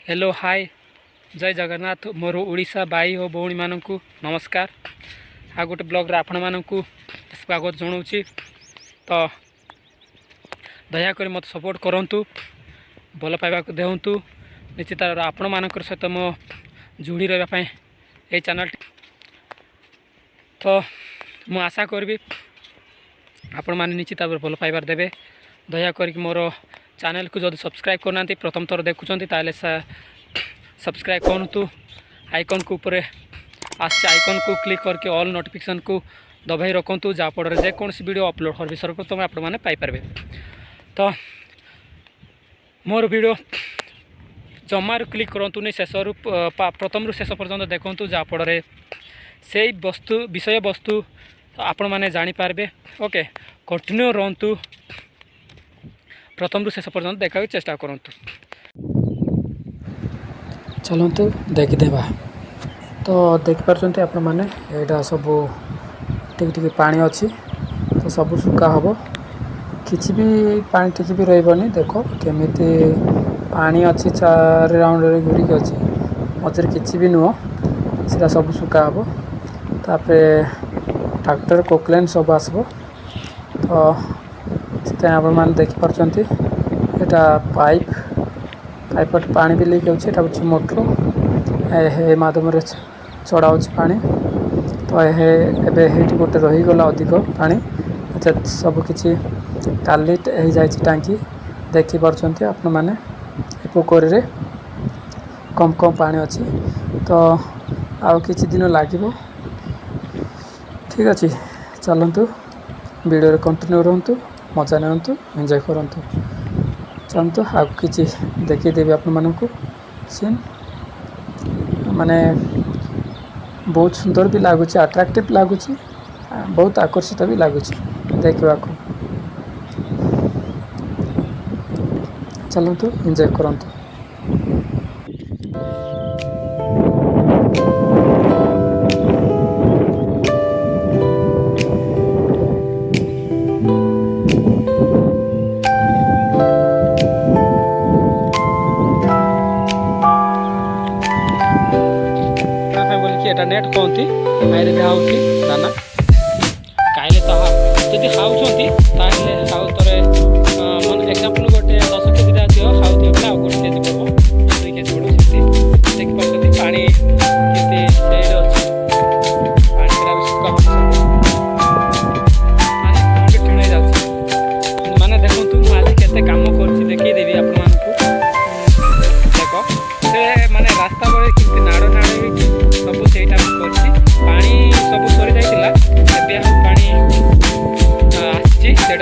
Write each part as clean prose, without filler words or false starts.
Hello hi जय जगन्नाथ मोर ओडिशा भाई और भौणी मानक नमस्कार। आ गोटे ब्लॉग रे आपण मानक स्वागत जनाऊँगी। तो दयाकोरी मत सपोर्ट करंतु, भल पाइबा देहंतु। निश्चित आपण मानकर सहित मो जोड़ी रहा ये चैनल। तो मु आशा करी आपण मैंने निश्चित भाव भल पाइबार देवे। दयाकोरी मोर चैनल को जब सब्सक्राइब करना प्रथम थर देखुं ताले सब्सक्राइब करूँ। आइकन को ऊपर आइकन को क्लिक करके ऑल नोटिफिकेशन को दबाई रखु जहाँफल जेकोसी वीडियो अपलोड कर सर्वप्रथम आप पाइपर। तो मोर वीडियो जमारू क्लिक करूँ शेष प्रथम शेष पर्यंत देखूँ जहाँफल से वस्तु विषय वस्तु आपण मैंने जानीपारे। ओके कंटिन्यू रहतु, प्रथम शेष पर्यंत देखा चेष्टा करूँ। चलतु देखीदेवा। तो देखिपारे आपण मैंने यहाँ सब टी पानी अच्छी तो सब सुखा हम किसी भी पानी टिकी भी रही। देख केमी पानी अच्छी 4 राउंड घूरिक अच्छी मझे किसी भी नुह सीटा सब सुखा हम। तापर ट्रैक्टर कोकलेन सब आसब। तो से आप देखिपारे यहाँ पाइप पानी भी लीक हो मोटर ए माध्यम चढ़ा पानी। तो ये गोटे रहीगला अधिक पानी सबकि टालिट हो जाए टांकी देखिपारे आपण मैंने पोखरी रे कम कम पानी अच्छी। तो आउ किछि दिन लगे ठीक अच्छे। चलतु वीडियो कंटिन्यू रहतु, मजा नियंतु, एंजॉय करंतु। चलतु आग किसी देखीदेवी आपण मानक सीन माने बहुत सुंदर भी लगुच, अट्राक्टिव लगुच, बहुत आकर्षित भी लगुच देखा। चलतु एंजॉय करंतु। नेट कहती आईरे दिखाऊँ दाना खाइले तो जदि खाऊँगी हाउ थे मन एक्जामपल गोटे 10 केजी दियो खाऊ बोले आउ गोटे केजी पड़ो 2 केजी पड़ो देखिए पानी केते अच्छे पानी पूरा सुखा माने जाऊँ माने देखु आज केते काम कर देखीदेवी आप देख से माने रास्ता बड़े कि नाड़ नाड़ सब से पानी सब सरी जाइला पानी आसी सब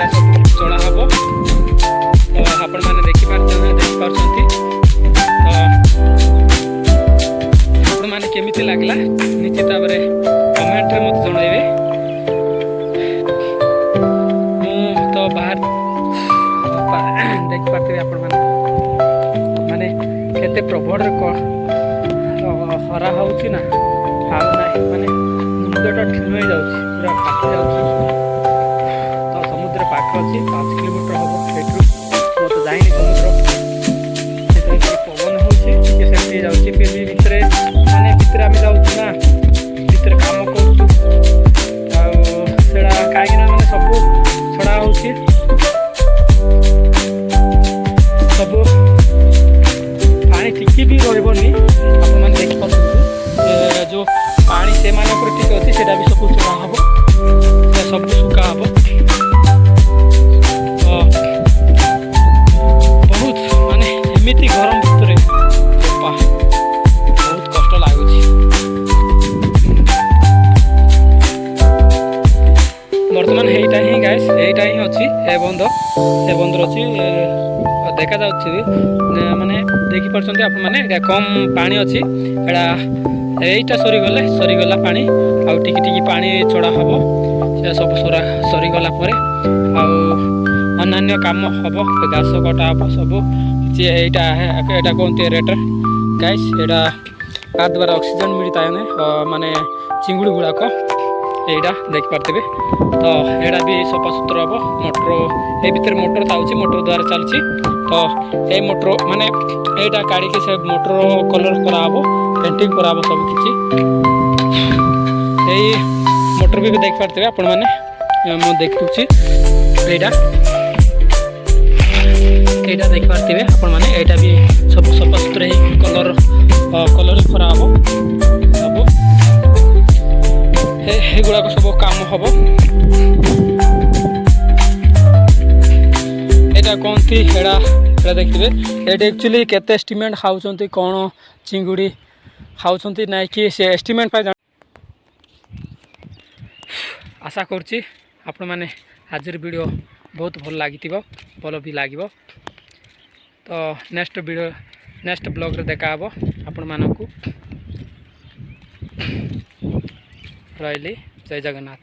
चढ़ा हम। तो आपण मैंने देखिपार आपण मैंने केमिति लागला निश्चित भाव कमेंट रे मत जणाइबे। मु तो बाहर देखिपारे आपण माने केते प्रबल खरा होउची ना माने मुंडटा ठिन हो जाऊँ पूरा फाटी जाऊँ। तो समुद्र पाख अच्छी 5 किलोमीटर हम ये मत जाइनि समुद्र से पवन होती जाऊँगी फिर भी भितर माने भितर आम जाऊँ ना भितर कम करा कहीं मैंने सब छड़ा हो सब पानी टिकी भी रही आप देखिए जो पानी से ठीक अच्छे से भी सब चढ़ा हम सब सुखा हम। तो बहुत माने एमती गरम भितर बहुत कष्ट लगुच। बर्तमान यहीटा ही गाइस यहीटा ही अच्छी ए बंदर अच्छी देखा जा माने देखिपारे आप मैंने कम पानी अच्छी एटा सरीगला पानी आउ टिकी पानी चढ़ा हम से सब सरीगला अन्य काम हम घास कटा हम सब यहाँ कहते रेटर गाइस यहाँ आ द्वारा ऑक्सीजन मिलता है माने चिंगुड़ी गुड़ाक এইটা ଦେଖିପାରୁଥିବେ ତ ଏଇଟା ବି ସଫାସୁତୁରା ହେବ ମୋଟର ଏ ଭିତରେ ମୋଟର ଥାଉଛି ମୋଟର ଦ୍ୱାରା ଚାଲୁଛି ତ ଏଇ ମୋଟର ମାନେ ଏଇଟା କାଢ଼ିକି ସେ ମୋଟର କଲର୍ କରାହେବ ପେଣ୍ଟିଂ କରାହେବ ସବୁ କିଛି ଏଇ ମୋଟର ବି ଦେଖିପାରୁଥିବେ ଆପଣମାନେ ମୁଁ ଦେଖୁଛି ଏଇଟା এইটা ଦେଖିପାରୁଥିବେ ଆପଣମାନେ ଏଇଟା ବି ସବୁ ସଫାସୁତୁରା ହେଇ କଲର୍ କରାହେବ ସବୁ ଏଗୁଡ଼ାକ ସବୁ କାମ ହେବ ଏଇଟା କହନ୍ତି ଏଇଟା ଦେଖିଥିବେ ଏଇଟା ଆକ୍ଚୁଆଲି କେତେ ଏଷ୍ଟିମେଟ୍ ଖାଉଛନ୍ତି କ'ଣ ଚିଙ୍ଗୁଡ଼ି ଖାଉଛନ୍ତି ନାଇଁ କି ସେ ଏଷ୍ଟିମେଟ୍ ପାଇଁ ଆଶା କରୁଛି ଆପଣମାନେ ଆଜିର ଭିଡ଼ିଓ ବହୁତ ଭଲ ଲାଗିଥିବ ଭଲ ବି ଲାଗିବ ତ ନେକ୍ସଟ ବ୍ଲଗ୍ରେ ଦେଖା ହେବ ଆପଣମାନଙ୍କୁ ରହିଲି ଜୟ ଜଗନ୍ନାଥ।